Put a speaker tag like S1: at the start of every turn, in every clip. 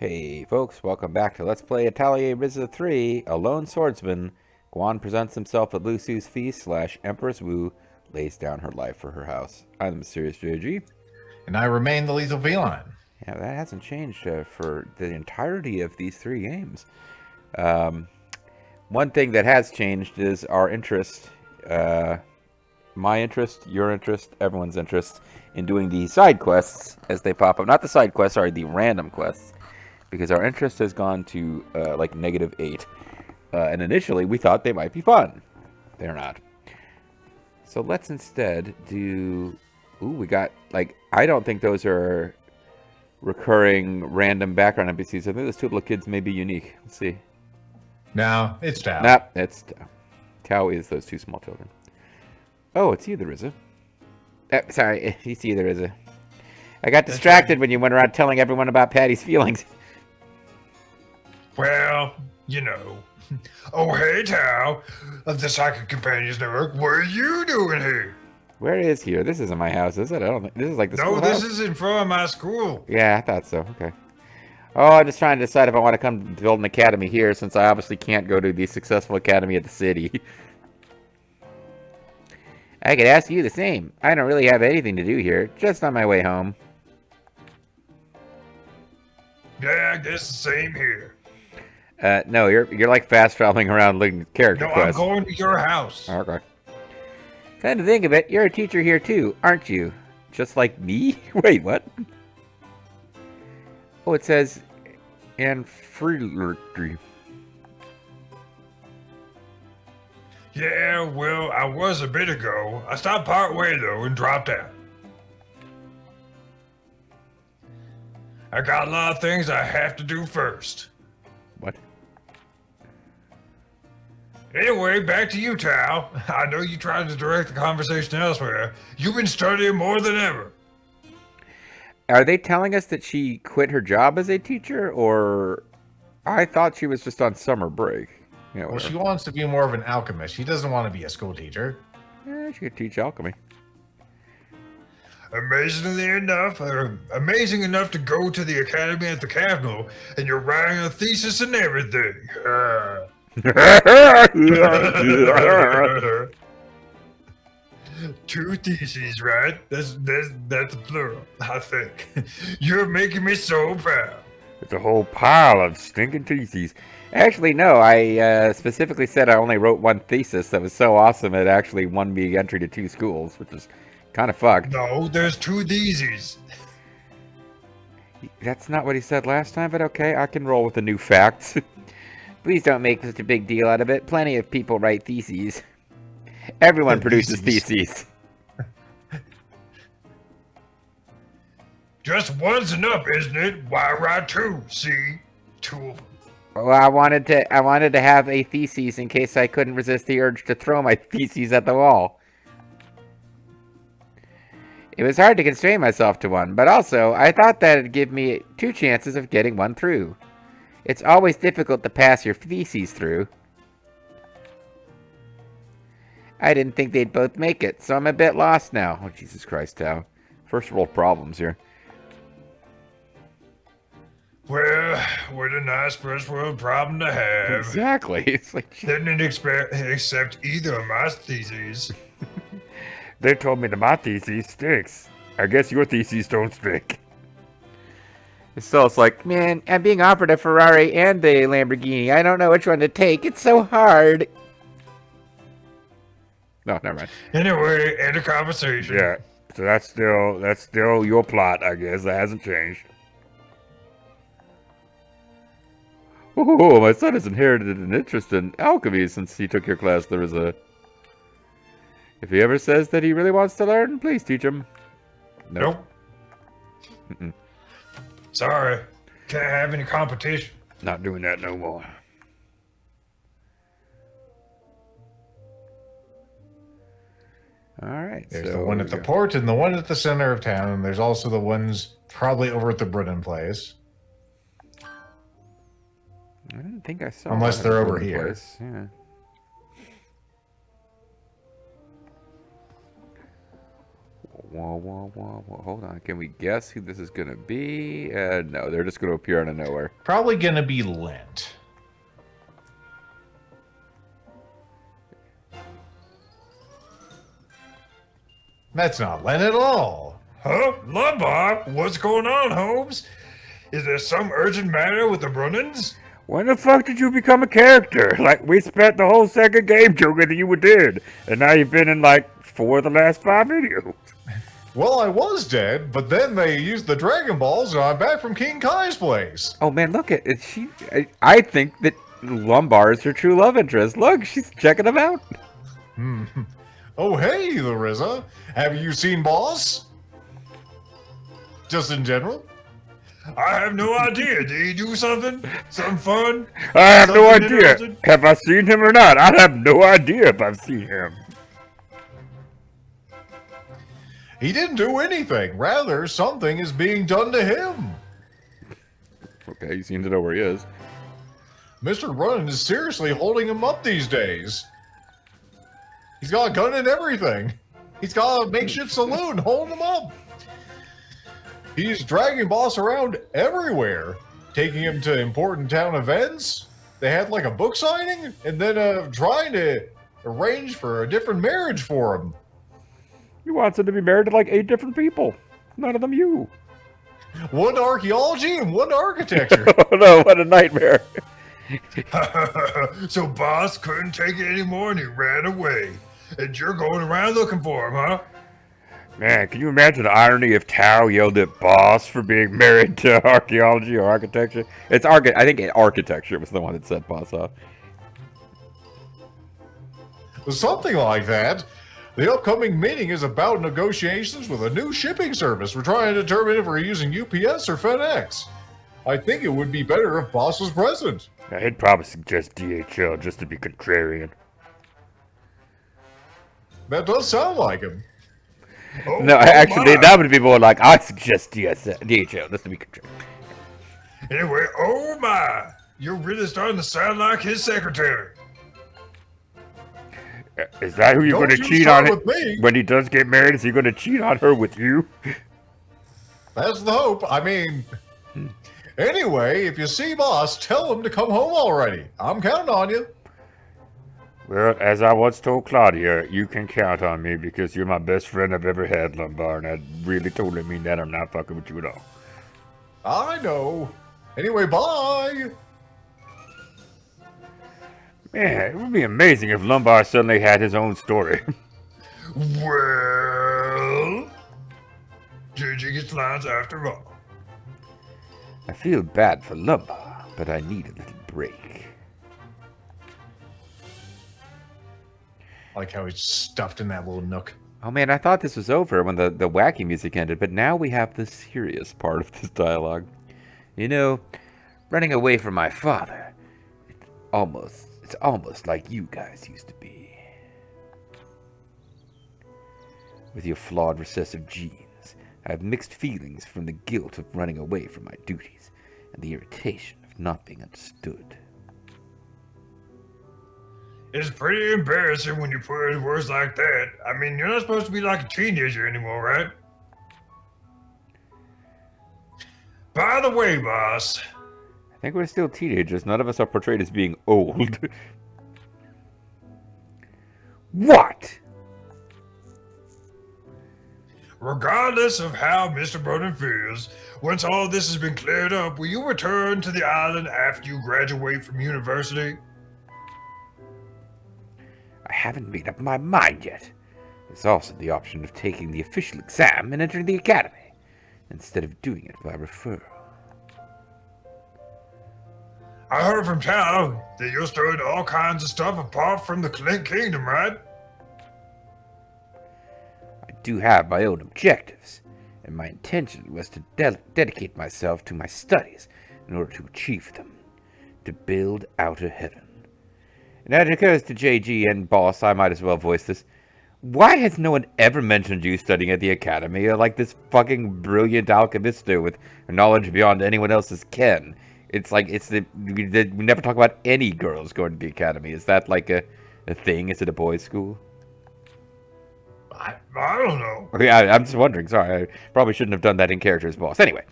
S1: Hey folks, welcome back to Let's Play Atelier Ryza 3, A Lone Swordsman. Guan presents himself at Lusu's feast / Empress Wu lays down her life for her house. I'm the Mysterious JG.
S2: And I remain the lethal feline.
S1: Yeah, that hasn't changed for the entirety of these three games. One thing that has changed is our interest, my interest, your interest, everyone's interest in doing the side quests as they pop up. Not the side quests, sorry, the random quests. Because our interest has gone to like -8. And initially we thought they might be fun. They're not. So let's instead do... Ooh, we got, like, I don't think those are recurring random background NPCs. I think those two little kids may be unique. Let's see.
S2: No, it's Tao.
S1: Nope, it's Tao. Tao is those two small children. Oh, it's you, the Ryza. Sorry, it's you, the Ryza. I got distracted when you went around telling everyone about Patty's feelings.
S3: Well, you know. Oh, hey, Tao, of the Psychic Companions Network. What are you doing here?
S1: Where is here? This isn't my house, is it? I don't think this is like the schoolhouse.
S3: No, this is in front of my school.
S1: Yeah, I thought so. Okay. Oh, I'm just trying to decide if I want to come build an academy here, since I obviously can't go to the successful academy at the city. I could ask you the same. I don't really have anything to do here. Just on my way home.
S3: Yeah, I guess the same here.
S1: No, you're like fast traveling around looking at character quests.
S3: I'm going to your house.
S1: Okay. Kind of think of it, you're a teacher here too, aren't you? Just like me? Wait, what? Oh, it says, and free.
S3: Yeah, well, I was a bit ago. I stopped part way though and dropped out. I got a lot of things I have to do first.
S1: What?
S3: Anyway, back to you, Tao. I know you tried to direct the conversation elsewhere. You've been studying more than ever.
S1: Are they telling us that she quit her job as a teacher, or I thought she was just on summer break? Yeah,
S2: well, she wants to be more of an alchemist. She doesn't want to be a school teacher.
S1: Yeah, she could teach alchemy.
S3: Amazing enough to go to the academy at the capital, and you're writing a thesis and everything. Two theses, right? That's the plural, I think. You're making me so proud.
S1: It's a whole pile of stinking theses. Actually, no, I specifically said I only wrote one thesis that was so awesome it actually won me entry to 2 schools, which is kind of fucked.
S3: No, there's 2 theses.
S1: That's not what he said last time, but okay, I can roll with the new facts. Please don't make such a big deal out of it. Plenty of people write theses. Everyone produces theses.
S3: Just one's enough, isn't it? Why write 2? See? 2 of them.
S1: Well, I wanted to have a thesis in case I couldn't resist the urge to throw my theses at the wall. It was hard to constrain myself to one, but also I thought that it'd give me 2 chances of getting one through. It's always difficult to pass your theses through. I didn't think they'd both make it, so I'm a bit lost now. Oh, Jesus Christ, Tao. First world problems here.
S3: Well, what a nice first world problem to have.
S1: Exactly. It's like...
S3: Didn't accept either of my theses.
S1: They told me that my thesis stinks. I guess your theses don't stink. So it's like, man, I'm being offered a Ferrari and the Lamborghini. I don't know which one to take. It's so hard. No, never mind.
S3: Anyway, end of conversation.
S1: Yeah, so that's still your plot, I guess. That hasn't changed. Oh, my son has inherited an interest in alchemy since he took your class. There is a... If he ever says that he really wants to learn, please teach him.
S3: Nope. Sorry. Can't have any competition.
S1: Not doing that no more. Alright,
S2: There's the one at the port and the one at the center of town, and there's also the ones probably over at the Brennan place.
S1: I didn't think I saw.
S2: Unless they're over here.
S1: Place. Yeah. Whoa, whoa, whoa, whoa. Hold on. Can we guess who this is going to be? No, they're just going to appear out of nowhere.
S2: Probably gonna be Lent. That's not Lent at all.
S3: Huh? Lumbar? What's going on, Holmes? Is there some urgent matter with the Brunnens?
S4: When the fuck did you become a character? Like, we spent the whole second game joking that you were dead, and now you've been in, like, 4 of the last 5 videos.
S2: Well, I was dead, but then they used the Dragon Balls, and I'm back from King Kai's place.
S1: Oh, man, look. I think that Lumbar is her true love interest. Look, she's checking him out.
S2: Oh, hey, Larissa. Have you seen Boss? Just in general?
S3: I have no idea. Did he do something? Something fun?
S4: I have no
S3: Something
S4: idea.
S3: interesting?
S4: Have I seen him or not? I have no idea if I've seen him.
S2: He didn't do anything. Rather, something is being done to him.
S1: Okay, you seem to know where he is.
S2: Mr. Runnin is seriously holding him up these days. He's got a gun and everything. He's got a makeshift saloon holding him up. He's dragging Boss around everywhere, taking him to important town events. They had like a book signing, and then trying to arrange for a different marriage for him.
S4: He wants him to be married to like 8 different people. None of them you.
S2: One archaeology and one architecture.
S4: Oh no, what a nightmare.
S3: So Boss couldn't take it anymore and he ran away. And you're going around looking for him, huh?
S4: Man, can you imagine the irony if Tao yelled at Boss for being married to archaeology or architecture?
S1: I think architecture was the one that set Boss off.
S2: Something like that. The upcoming meeting is about negotiations with a new shipping service. We're trying to determine if we're using UPS or FedEx. I think it would be better if Boss was present.
S4: He'd probably suggest DHL just to be contrarian.
S2: That does sound like him.
S3: Oh,
S1: No,
S3: oh
S1: actually,
S3: my.
S1: that would be more like, I suggest DHL, just to be contrary.
S3: Anyway, oh my! You're really starting to sound like his secretary.
S4: Is that who you're
S2: Don't
S4: going to
S2: you
S4: cheat
S2: start
S4: on
S2: with me.
S4: when he does get married? Is he going to cheat on her with you?
S2: That's the hope. I mean, anyway, if you see Boss, tell him to come home already. I'm counting on you.
S4: Well, as I once told Claudia, you can count on me because you're my best friend I've ever had, Lumbar, and I really totally mean that. I'm not fucking with you at all.
S2: I know. Anyway, bye.
S4: Man, it would be amazing if Lumbar suddenly had his own story.
S3: Well, JJ gets lines after all.
S1: I feel bad for Lumbar, but I need a little break.
S2: I like how he's stuffed in that little nook.
S1: Oh man, I thought this was over when the wacky music ended, but now we have the serious part of this dialogue. You know, running away from my father, it's almost like you guys used to be. With your flawed recessive genes, I have mixed feelings from the guilt of running away from my duties and the irritation of not being understood.
S3: It's pretty embarrassing when you put in words like that. I mean, you're not supposed to be like a teenager anymore, right? By the way, boss.
S1: I think we're still teenagers. None of us are portrayed as being old. What?
S3: Regardless of how Mr. Broden feels, once all this has been cleared up, will you return to the island after you graduate from university?
S1: I haven't made up my mind yet. There's also the option of taking the official exam and entering the academy, instead of doing it by referral.
S3: I heard from Tal that you're studying all kinds of stuff apart from the Clint Kingdom, right?
S1: I do have my own objectives, and my intention was to dedicate myself to my studies in order to achieve them, to build outer heaven. And as it occurs to JG and Boss, I might as well voice this. Why has no one ever mentioned you studying at the academy? You're like this fucking brilliant alchemista with knowledge beyond anyone else's ken. It's like, we never talk about any girls going to the academy. Is that like a thing? Is it a boys' school?
S3: I don't know.
S1: Okay, I'm just wondering. Sorry, I probably shouldn't have done that in character as boss. Anyway,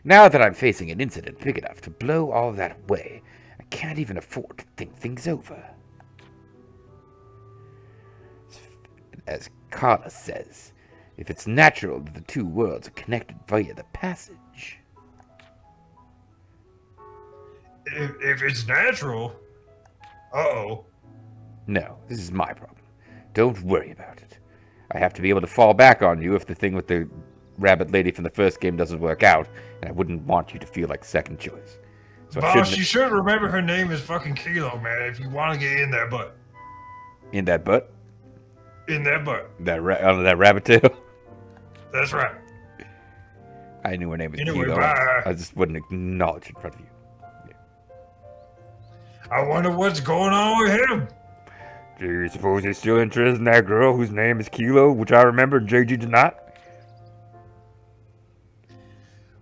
S1: now that I'm facing an incident big enough to blow all that away, I can't even afford to think things over. As Carla says, if it's natural that the two worlds are connected via the passage.
S3: If it's natural. Uh-oh.
S1: No, this is my problem. Don't worry about it. I have to be able to fall back on you if the thing with the rabbit lady from the first game doesn't work out, and I wouldn't want you to feel like second choice. So
S3: Boss, you should remember her name is fucking Kilo, man, if you want to get in that butt.
S1: In that butt?
S3: In that butt.
S1: Under that rabbit tail?
S3: That's right.
S1: I knew her name was
S3: Anyway,
S1: Kilo.
S3: bye.
S1: I just wouldn't acknowledge it in front of you.
S3: I wonder what's going on with him.
S4: Do you suppose he's still interested in that girl whose name is Kilo, which I remember and JG did not?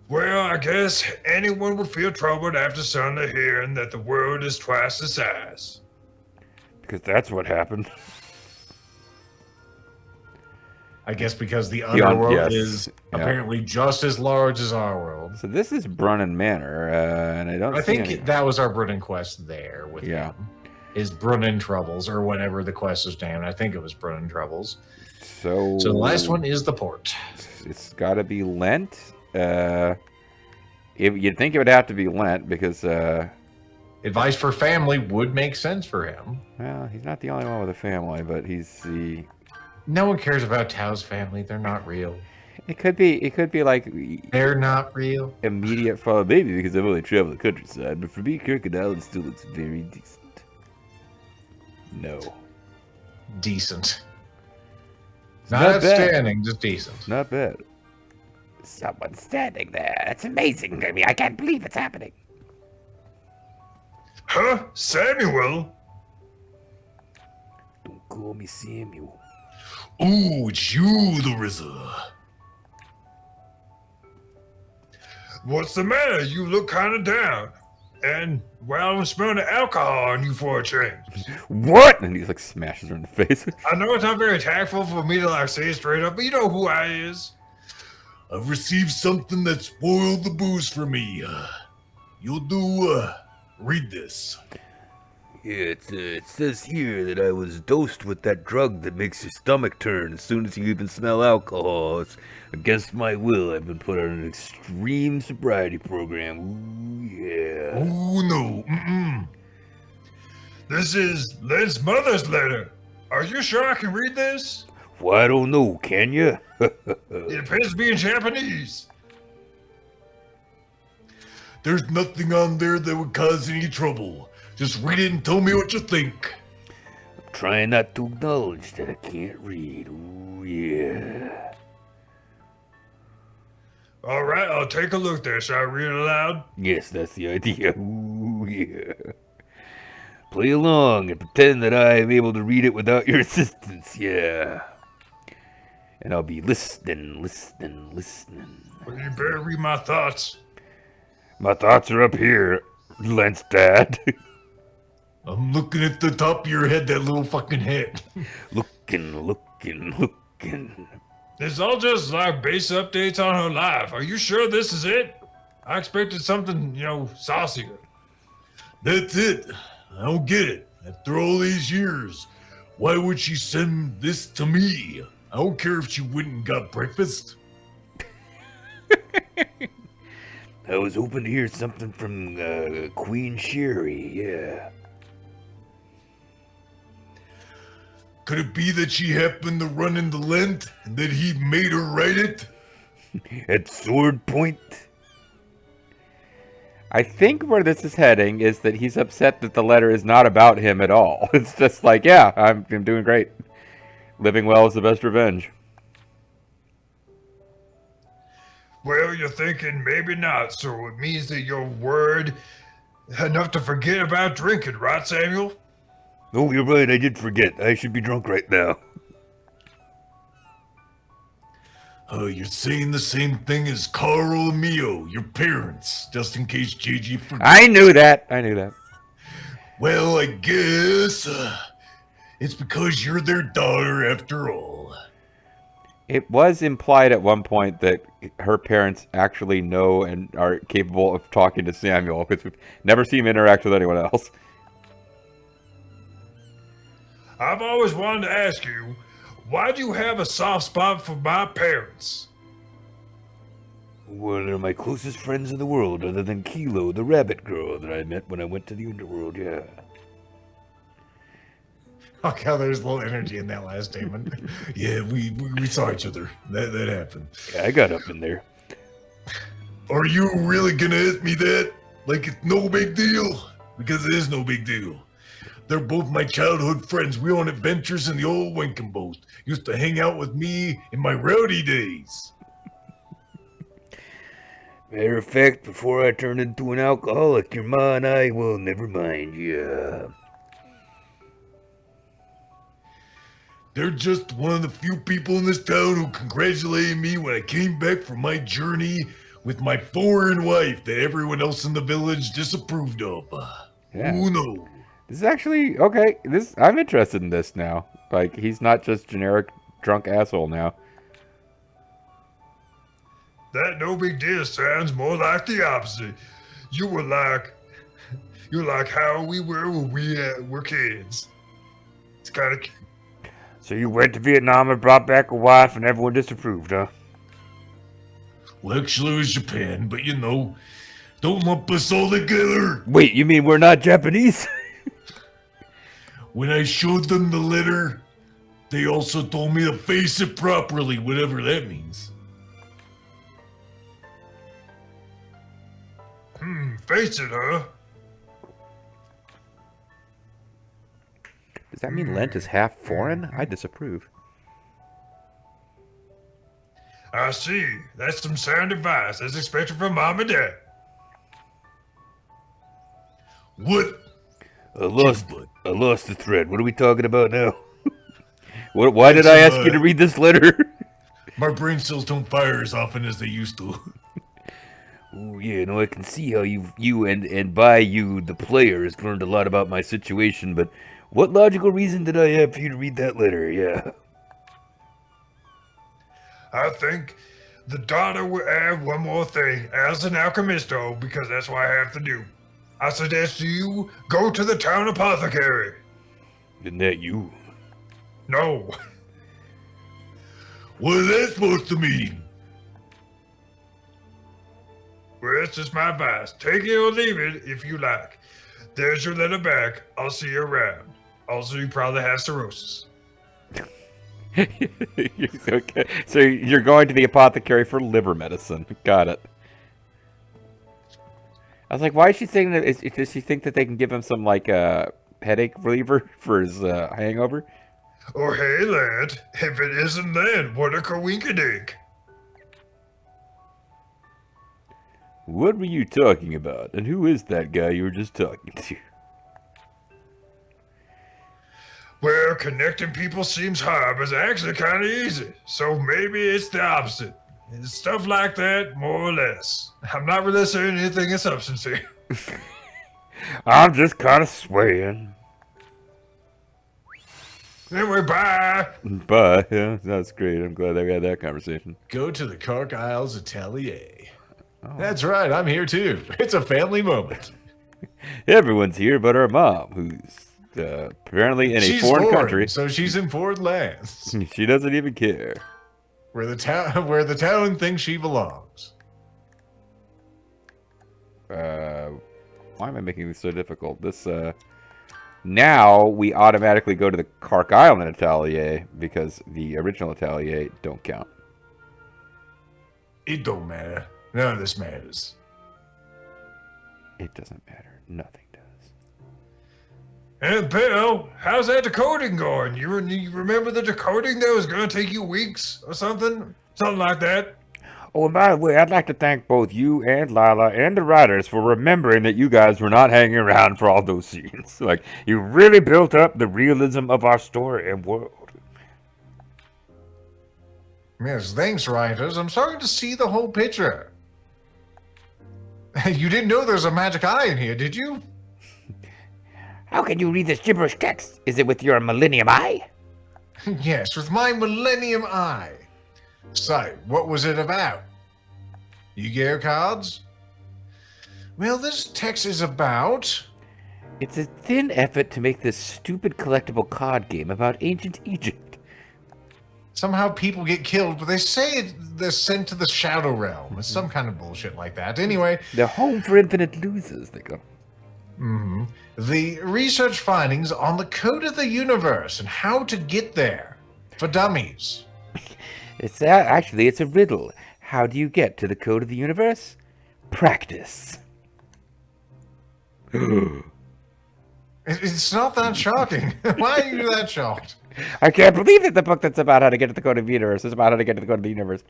S3: Well, I guess anyone would feel troubled after Sunday hearing that the world is twice the size.
S4: Because that's what happened.
S2: I guess because the underworld
S1: yes.
S2: is
S1: Yeah.
S2: apparently just as large as our world.
S1: So this is Brunnan Manor, and I don't
S2: I
S1: see
S2: think
S1: any...
S2: that was our Brunnan quest there with
S1: Yeah.
S2: him. Is Brunnan Troubles, or whatever the quest is named. I think it was Brunnan Troubles.
S1: So
S2: So the last one is the port.
S1: It's got to be Lent. You'd think it would have to be Lent because,
S2: Advice for family would make sense for him.
S1: well, he's not the only one with a family, but he's the...
S2: No one cares about Tao's family. They're not real.
S1: It could be like
S2: They're not real.
S1: immediate follow, maybe because I've only traveled the countryside, but for me, Kirkwood Island still looks very decent. No.
S2: Decent.
S1: It's
S2: Not
S1: not bad.
S2: outstanding, just decent.
S1: Not bad. Someone standing there. That's amazing. I mean, I can't believe it's happening.
S3: Huh? Samuel?
S1: Don't call me Samuel.
S3: Ooh, it's you, the Ryza. What's the matter? You look kind of down. And, well, I'm smelling the alcohol on you for a change.
S1: What? And he like smashes her in the face.
S3: I know it's not very tactful for me to like say it straight up, but you know who I is.
S5: I've received something that spoiled the booze for me. You'll do, read this.
S1: Yeah, it says here that I was dosed with that drug that makes your stomach turn as soon as you even smell alcohol. It's against my will. I've been put on an extreme sobriety program. Ooh, yeah.
S5: Oh, no. Mm-mm.
S3: This is Len's mother's letter. Are you sure I can read this?
S1: Well, I don't know, can you?
S3: It appears to be in Japanese.
S5: There's nothing on there that would cause any trouble. Just read it and tell me what you think.
S1: I'm trying not to acknowledge that I can't read. Ooh, yeah.
S3: All right, I'll take a look there. Shall I read it aloud?
S1: Yes, that's the idea. Ooh, yeah. Play along and pretend that I am able to read it without your assistance, yeah. And I'll be listening.
S3: Well, you better read my thoughts.
S4: My thoughts are up here, Lent's dad.
S5: I'm looking at the top of your head, that little fucking head.
S1: Looking.
S3: It's all just like base updates on her life. Are you sure this is it? I expected something, saucier.
S5: That's it. I don't get it. After all these years, why would she send this to me? I don't care if she went and got breakfast.
S1: I was hoping to hear something from Queen Sherry, yeah.
S5: Could it be that she happened to run into Lent and that he made her write it?
S1: At sword point. I think where this is heading is that he's upset that the letter is not about him at all. It's just like, yeah, I'm doing great. Living well is the best revenge.
S3: Well, you're thinking maybe not, so it means that your word enough to forget about drinking, right, Samuel?
S1: Oh, you're right, I did forget. I should be drunk right now.
S5: You're saying the same thing as Carl and Mio, your parents, just in case JG forgot.
S1: I knew that.
S5: Well, I guess it's because you're their daughter after all.
S1: It was implied at one point that her parents actually know and are capable of talking to Samuel, because we've never seen him interact with anyone else.
S3: I've always wanted to ask you, why do you have a soft spot for my parents?
S4: Well, they're my closest friends in the world, other than Kilo, the rabbit girl that I met when I went to the underworld, yeah.
S2: Oh god, there's a little energy in that last statement.
S5: Yeah, we saw each other. That happened.
S4: Yeah, I got up in there.
S5: Are you really gonna ask me that? Like it's no big deal? Because it is no big deal. They're both my childhood friends. We went on adventures in the old Winkin' boat. Used to hang out with me in my rowdy days.
S4: Matter of fact, before I turned into an alcoholic, your ma and I, well, never mind, yeah.
S5: They're just one of the few people in this town who congratulated me when I came back from my journey with my foreign wife that everyone else in the village disapproved of.
S1: Yeah.
S5: Who knows?
S1: This is actually okay. I'm interested in this now. Like, he's not just generic drunk asshole now.
S3: That no big deal sounds more like the opposite. You're like how we were when we were kids. It's kind of.
S4: So you went to Vietnam and brought back a wife and everyone disapproved, huh?
S5: Well, actually, it was Japan, but you know, don't lump us all together.
S1: Wait, you mean we're not Japanese?
S5: When I showed them the letter, they also told me to face it properly, whatever that means.
S3: Face it, huh?
S1: Does that mean Lent is half foreign? I disapprove.
S3: I see. That's some sound advice, as expected from Mom and Dad.
S5: What?
S4: I lost the thread. What are we talking about now? Why did I ask you to read this letter?
S5: My brain cells don't fire as often as they used to.
S4: Oh yeah, no, I can see how you and by you, the player, has learned a lot about my situation, but what logical reason did I have for you to read that letter? Yeah.
S3: I think the daughter will add one more thing as an alchemisto, because that's what I have to do. I suggest you go to the town apothecary.
S4: Isn't that you?
S3: No.
S5: What is that supposed to mean?
S3: Well, it's just my advice. Take it or leave it if you like. There's your letter back. I'll see you around. Also, you probably have cirrhosis.
S1: Okay. So you're going to the apothecary for liver medicine. Got it. I was like, why is she saying that? Does she think that they can give him some, like, headache reliever for his hangover?
S3: Oh, hey, lad. If it isn't then, what a coinkydink.
S1: What were you talking about? And who is that guy you were just talking to?
S3: Well, connecting people seems hard, but it's actually kind of easy. So maybe it's the opposite. It's stuff like that, more or less. I'm not really saying anything in substance here.
S4: I'm just kind of swaying.
S3: Anyway, bye.
S1: But, yeah, that's great. I'm glad we had that conversation.
S2: Go to the Carkyle's Atelier.
S1: Oh.
S2: That's right, I'm here too. It's a family moment.
S1: Everyone's here but our mom, who's apparently in a
S2: She's
S1: foreign country.
S2: so she's in foreign lands,
S1: She doesn't even care.
S2: where the town thinks she belongs.
S1: Why am I making this so difficult? This, now we automatically go to the Kark Island Atelier because the original Atelier don't count.
S2: It don't matter. None of this matters.
S1: It doesn't matter. Nothing does.
S3: And Bill, how's that decoding going? You remember the decoding that was going to take you weeks or something? Something like that?
S4: Oh, and by the way, I'd like to thank both you and Lila and the writers for remembering that you guys were not hanging around for all those scenes. Like, you really built up the realism of our story and world.
S2: Yes, thanks, writers. I'm starting to see the whole picture. You didn't know there's a magic eye in here, did you?
S6: How can you read this gibberish text? Is it with your millennium eye?
S2: Yes, with my millennium eye. So, what was it about? Yu-Gi-Oh cards? Well, this text is about...
S4: It's a thin effort to make this stupid collectible card game about ancient Egypt.
S2: Somehow people get killed, but they say they're sent to the Shadow Realm. It's some kind of bullshit like that. Anyway...
S4: They're home for infinite losers, they go.
S2: The research findings on the code of the universe and how to get there. For dummies.
S4: Actually, it's a riddle. How do you get to the code of the universe? Practice.
S2: It's not that shocking. Why are you that shocked?
S4: I can't believe that the book that's about how to get to the code of the universe is about how to get to the code of the universe.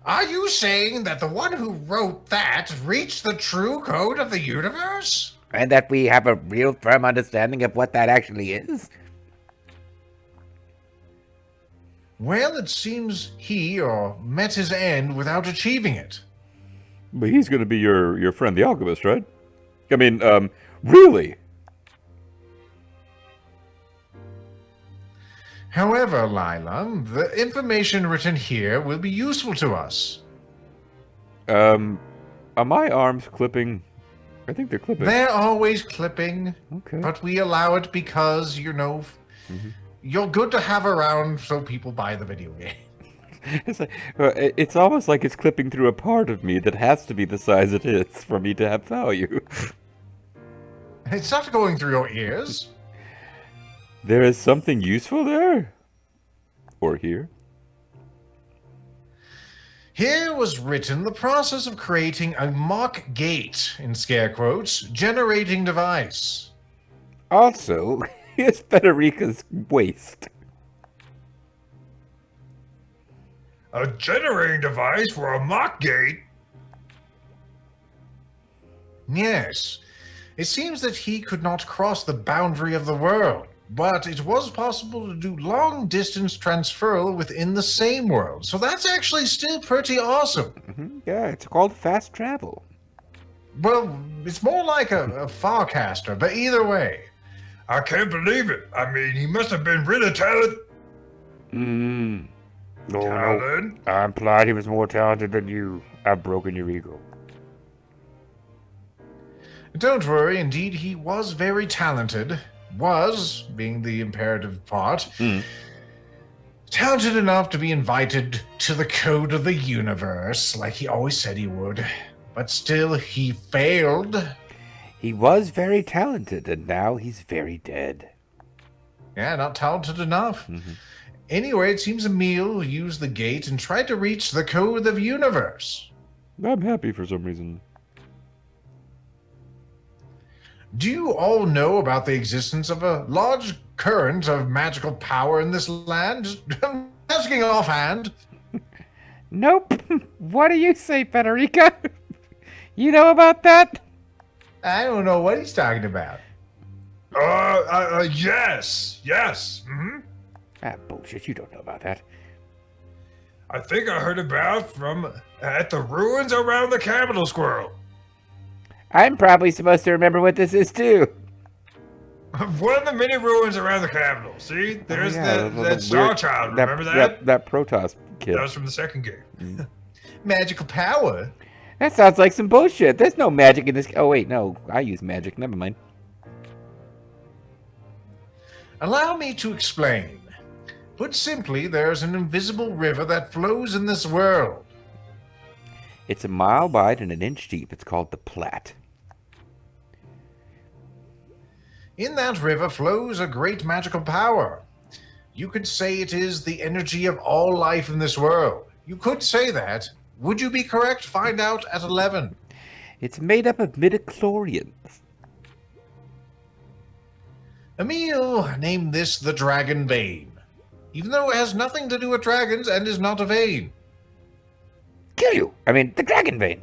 S2: Are you saying that the one who wrote that reached the true code of the universe?
S4: And that we have a real firm understanding of what that actually is?
S2: Well, it seems he met his end without achieving it.
S1: But he's going to be your friend, the alchemist, right? I mean, really?
S2: However, Lila, the information written here will be useful to us.
S1: Are my arms clipping? I think they're clipping.
S2: They're always clipping,
S1: Okay.
S2: but we allow it because, you're good to have around so people buy the video game.
S1: It's almost like it's clipping through a part of me that has to be the size it is for me to have value.
S2: It's not going through your ears.
S1: There is something useful there? Or here?
S2: Here was written the process of creating a mock gate, in scare quotes, generating device.
S4: Also, here's Federica's waist.
S3: A generating device for a mock gate?
S2: Yes, it seems that he could not cross the boundary of the world, but it was possible to do long-distance transferal within the same world, so that's actually still pretty awesome.
S4: Yeah, it's called fast travel.
S2: Well, it's more like a farcaster, but either way.
S3: I can't believe it. I mean, he must have been really talented.
S4: No,
S3: Talent?
S4: I implied he was more talented than you. I've broken your ego.
S2: Don't worry, indeed, he was very talented. Was, being the imperative part, talented enough to be invited to the code of the universe, like he always said he would. But still, he failed.
S4: He was very talented, and now he's very dead.
S2: Yeah, not talented enough. Anyway, it seems Emil used the gate and tried to reach the code of the universe.
S1: I'm happy for some reason.
S2: Do you all know about the existence of a large current of magical power in this land? Just asking offhand.
S4: Nope. What do you say, Federica? You know about that?
S2: I don't know what he's talking about.
S3: Yes.
S4: Ah, bullshit. You don't know about that.
S3: I think I heard about from at the ruins around the capital squirrel.
S4: I'm probably supposed to remember what this is, too.
S3: One of the many ruins around the capital. See, there's that Star Child. Remember that?
S1: That Protoss kid.
S3: That was from the second game.
S2: Magical power?
S4: That sounds like some bullshit. There's no magic in this. Oh, wait, no. I use magic. Never mind.
S2: Allow me to explain. Put simply, there's an invisible river that flows in this world.
S4: It's a mile wide and an inch deep. It's called the Platte.
S2: In that river flows a great magical power. You could say it is the energy of all life in this world. You could say that. Would you be correct? Find out at 11.
S4: It's made up of midichlorians.
S2: Emil named this the Dragon Vein, even though it has nothing to do with dragons and is not a vein.
S4: Kill you. I mean, the dragon vein.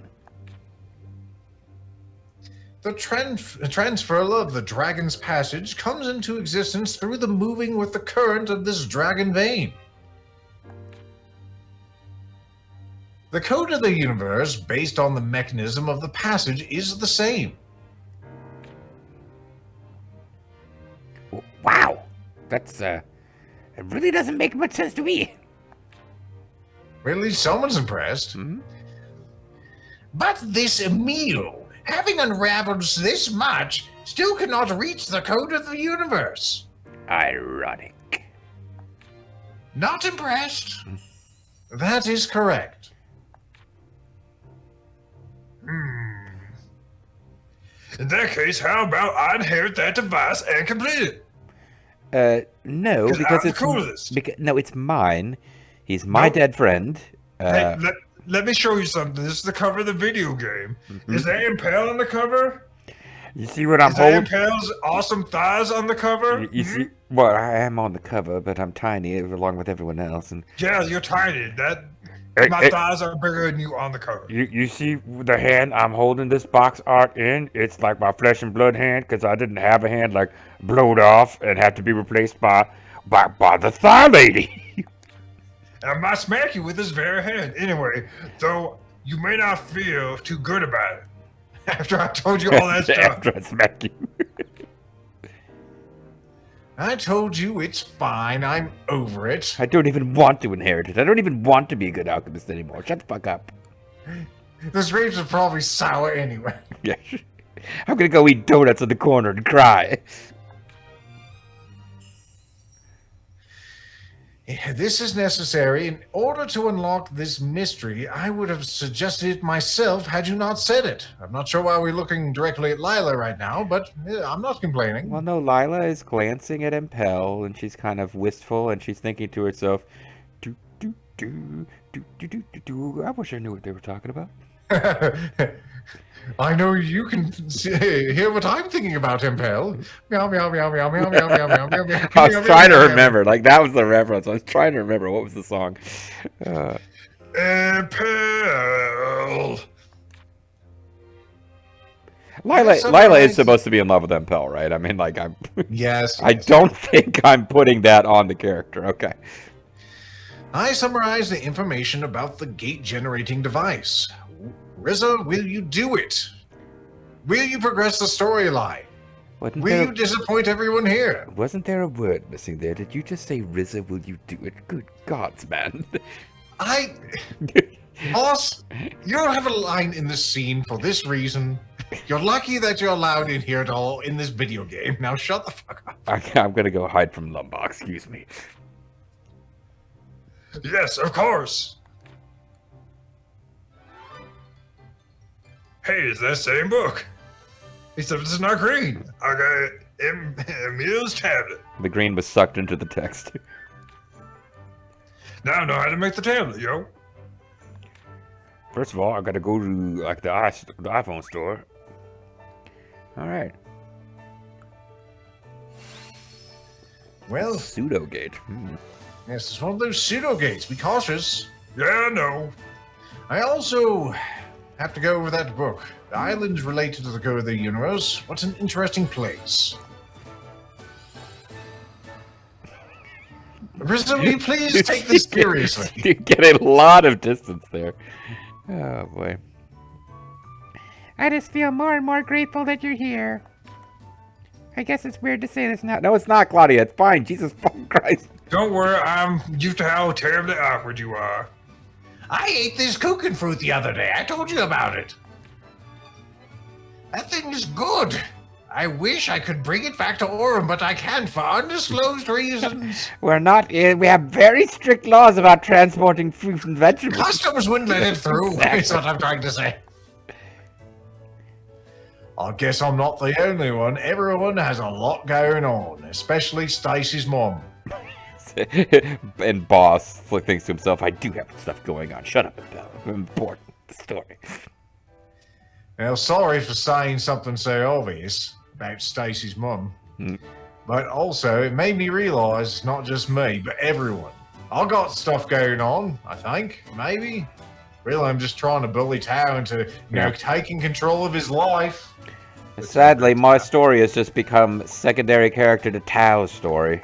S2: The transfer of the Dragon's Passage comes into existence through the moving with the current of this Dragon Vein. The code of the universe, based on the mechanism of the passage, is the same.
S4: Wow. That's, it really doesn't make much sense to me.
S2: Well, at least someone's impressed.
S1: Hmm?
S2: But this meal, having unraveled this much, still cannot reach the code of the universe.
S4: Ironic.
S2: Not impressed? That is correct.
S3: In that case, how about I inherit that device and complete it?
S1: No,
S3: 'Cause
S1: because
S3: I'm
S1: it's
S3: the coolest.
S1: no, it's mine. He's my
S3: Nope.
S1: dead friend.
S3: Hey, let me show you something. This is the cover of the video game. Is that Impale on the cover?
S4: You see what I'm
S3: Is that
S4: holding?
S3: Impale's awesome thighs on the cover?
S4: You see?
S1: Well, I am on the cover, but I'm tiny along with everyone else, and
S3: Yeah, you're tiny. My
S4: Hey,
S3: thighs are bigger than you on the cover.
S4: you see the hand I'm holding this box art in? It's like my flesh and blood hand because I didn't have a hand like blowed off and had to be replaced by the thigh lady.
S3: I might smack you with this very hand. Anyway, though you may not feel too good about it. After I told you all that stuff.
S4: After I smack you.
S2: I told you it's fine. I'm over it.
S1: I don't even want to inherit it. I don't even want to be a good alchemist anymore. Shut the fuck up.
S2: Those grapes are probably sour anyway.
S1: Yeah. I'm gonna go eat donuts in the corner and cry.
S2: This is necessary. In order to unlock this mystery, I would have suggested it myself had you not said it. I'm not sure why we're looking directly at Lila right now, but I'm not complaining.
S1: Well, no, Lila is glancing at Impel, and she's kind of wistful, and she's thinking to herself, do, do, do, do, do, do, do, do. I wish I knew what they were talking about.
S2: I know you can hear what I'm thinking about, Impel. Meow, meow, meow, meow, meow, meow, meow, meow, meow, meow.
S1: I was trying to remember. Like, that was the reference. I was trying to remember. What was the song?
S3: Impale.
S1: Lila is supposed to be in love with Impel, right? I mean, like,
S2: Yes.
S1: I don't think I'm putting that on the character. Okay.
S2: I summarize the information about the gate-generating device. Ryza, will you do it? Will you progress the storyline? Will you disappoint everyone here?
S1: Wasn't there a word missing there? Did you just say, Ryza, will you do it? Good gods, man.
S2: Boss, you don't have a line in this scene for this reason. You're lucky that you're allowed in here at all in this video game. Now shut the fuck up.
S1: I'm gonna go hide from Lumbach, excuse me.
S3: Yes, of course. Hey, it's that same book. Except it's not green. I got Emil's tablet.
S1: The green was sucked into the text.
S3: Now I know how to make the tablet, yo.
S4: First of all, I gotta go to like the iPhone store.
S1: All right.
S2: Well,
S1: Pseudo gate.
S2: yes, it's one of those pseudo gates. Be cautious.
S3: Yeah, I know.
S2: I also have to go over that book. The island's related to the core of the universe. What an interesting place. Ryza, will you please take this seriously?
S1: You get a lot of distance there. Oh boy.
S6: I just feel more and more grateful that you're here. I guess it's weird to say this now.
S1: No, it's not, Claudia. It's fine. Jesus fucking Christ.
S3: Don't worry, I'm used to how terribly awkward you are.
S2: I ate this cooking fruit the other day. I told you about it. That thing is good. I wish I could bring it back to Orem, but I can't for undisclosed reasons.
S6: We're not. We have very strict laws about transporting fruit and vegetables.
S2: Customs wouldn't let it through. That's what I'm trying to say. I guess I'm not the only one. Everyone has a lot going on, especially Stacy's mom.
S1: And Boss thinks to himself, I do have stuff going on. Shut up, Impel. Important the story.
S2: Now, sorry for saying something so obvious about Stacy's mum, but also it made me realize it's not just me, but everyone. I got stuff going on, I think, maybe. Really, I'm just trying to bully Tao into, taking control of his life.
S1: Sadly, my story has just become secondary character to Tao's story.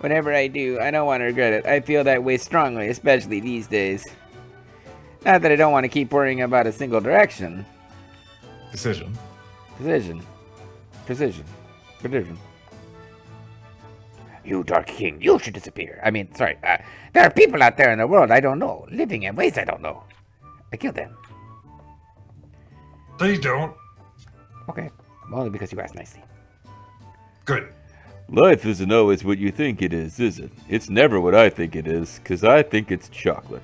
S6: Whatever I do, I don't want to regret it. I feel that way strongly, especially these days. Not that I don't want to keep worrying about a single direction. You, Dark King, you should disappear. I mean, sorry, there are people out there in the world I don't know, living in ways I don't know. I killed them.
S3: Please don't.
S6: Okay, only because you asked nicely.
S3: Good.
S4: Life isn't always what you think it is it? It's never what I think it is, 'cause I think it's chocolate.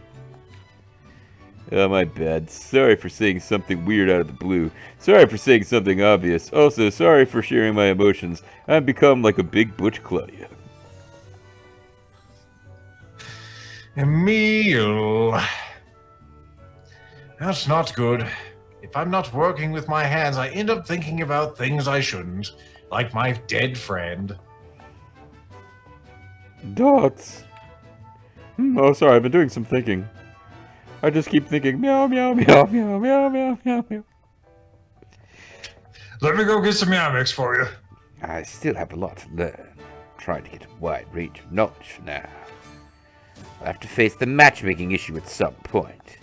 S4: Oh, my bad. Sorry for saying something weird out of the blue. Sorry for saying something obvious. Also, sorry for sharing my emotions. I've become like a big Butch Claudia.
S2: Emil. That's not good. If I'm not working with my hands, I end up thinking about things I shouldn't, like my dead friend.
S4: Dots. Oh, sorry, I've been doing some thinking. I just keep thinking meow, meow, meow, meow, meow, meow, meow, meow.
S3: Let me go get some Yamex for you.
S6: I still have a lot to learn. Trying to get a wide range of knowledge for now. I'll have to face the matchmaking issue at some point.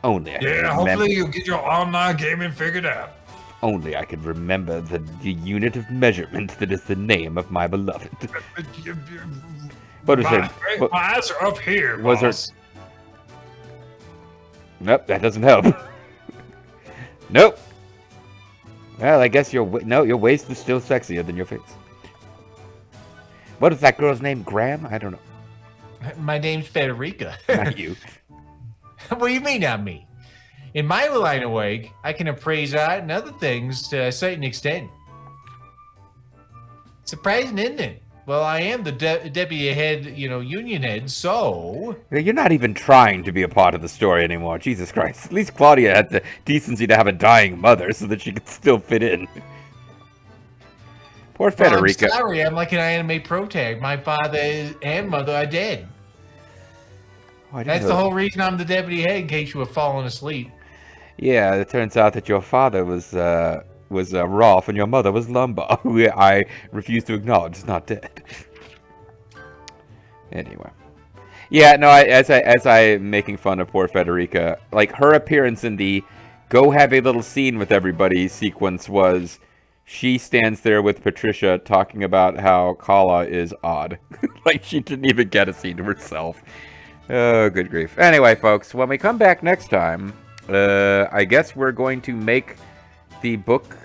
S6: Only I can
S3: Yeah,
S6: remember.
S3: hopefully you'll get your online gaming figured out.
S6: Only I can remember the unit of measurement that is the name of my beloved. What is
S3: My,
S6: it?
S3: my eyes are up here,
S6: was there-
S3: boss.
S6: Nope, that doesn't help. Nope. Well, I guess your waist is still sexier than your face. What is that girl's name? Graham? I don't know.
S2: My name's Federica.
S6: Not you.
S2: What do you mean, not me? In my line of work, I can appraise art and other things to a certain extent. Surprising, isn't it? Well, I am the deputy head, union head, so...
S6: You're not even trying to be a part of the story anymore. Jesus Christ. At least Claudia had the decency to have a dying mother so that she could still fit in. Poor Federica.
S2: Well, I'm sorry, I'm like an anime pro tag. My father and mother are dead.
S6: Oh, I didn't
S2: That's
S6: know
S2: the
S6: that.
S2: whole reason I'm the deputy head, in case you were falling asleep.
S6: Yeah, it turns out that your father was Rolf and your mother was Lumbar, who I refuse to acknowledge is not dead. Anyway. Yeah, no, as I making fun of poor Federica, like her appearance in the go have a little scene with everybody sequence was she stands there with Patricia talking about how Kala is odd. Like she didn't even get a scene to herself. Oh, good grief. Anyway, folks, when we come back next time, I guess we're going to make the book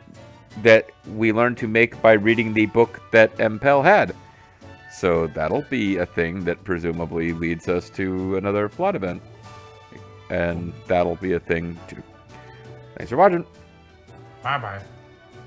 S6: that we learned to make by reading the book that Empel had. So that'll be a thing that presumably leads us to another plot event. And that'll be a thing too. Thanks for watching.
S2: Bye-bye.